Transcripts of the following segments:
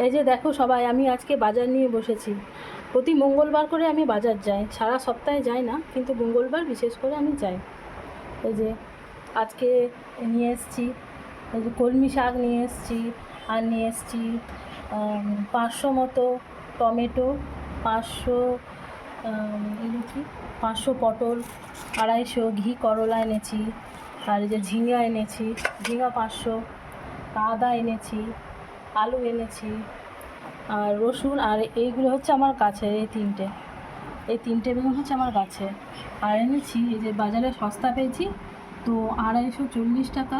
এই যে দেখো সবাই, আমি আজকে বাজার নিয়ে বসেছি। প্রতি মঙ্গলবার করে আমি বাজার যাই, সারা সপ্তাহে যাই না, কিন্তু মঙ্গলবার বিশেষ করে আমি যাই। এই যে আজকে নিয়ে এসেছি, এই যে কলমি শাক নিয়ে এসেছি, আর নিয়ে এসেছি 500 মতো টমেটো, 500 এগুলো কি 500 পটল, 250 ঘি করলা এনেছি, আর এই যে ঝিঙা এনেছি, ঝিঙা 500, আদা এনেছি, আলু এনেছি, আর রসুন। আর এইগুলো হচ্ছে আমার গাছের, এই তিনটে বেগুন হচ্ছে আমার গাছে। আর এনেছি এই যে বাজারে সস্তা পেয়েছি তো 240 টাকা,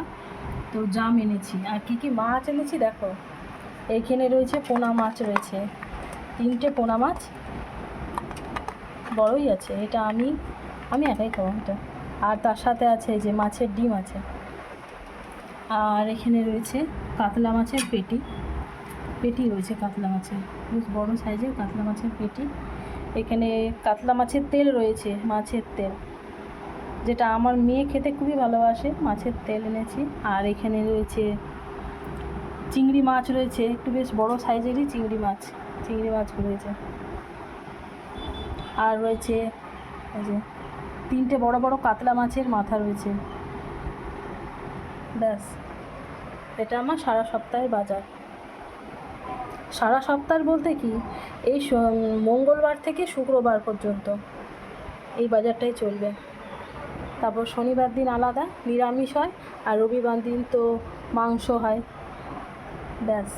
তো জাম এনেছি। আর কী কী মাছ এনেছি দেখো, এইখানে রয়েছে পোনা মাছ, রয়েছে 3টে পোনা মাছ, বড়ই আছে। এটা আমি একাই খাবো এটা। আর তার সাথে আছে এই যে মাছের ডিম আছে। আর এখানে রয়েছে কাতলা মাছের পেটি রয়েছে, কাতলা মাছের বেশ বড়ো সাইজের কাতলা মাছের পেটি। এখানে কাতলা মাছের তেল রয়েছে, মাছের তেল, যেটা আমার মেয়ে খেতে খুবই ভালোবাসে, মাছের তেল এনেছি। আর এখানে রয়েছে চিংড়ি মাছ রয়েছে, একটু বেশ বড়ো সাইজেরই চিংড়ি মাছ রয়েছে। আর রয়েছে এই যে 3টে বড় বড় কাতলা মাছের মাথা রয়েছে। ব্যাস, এটা আমার সারা সপ্তাহের বাজার। সারা সপ্তাহ বলতে কি, এই মঙ্গলবার থেকে শুক্রবার পর্যন্ত এই বাজারটাই চলবে। তারপর শনিবার দিন আলাদা নিরামিষ হয়, আর রবিবার দিন তো মাংস হয়। ব্যাস।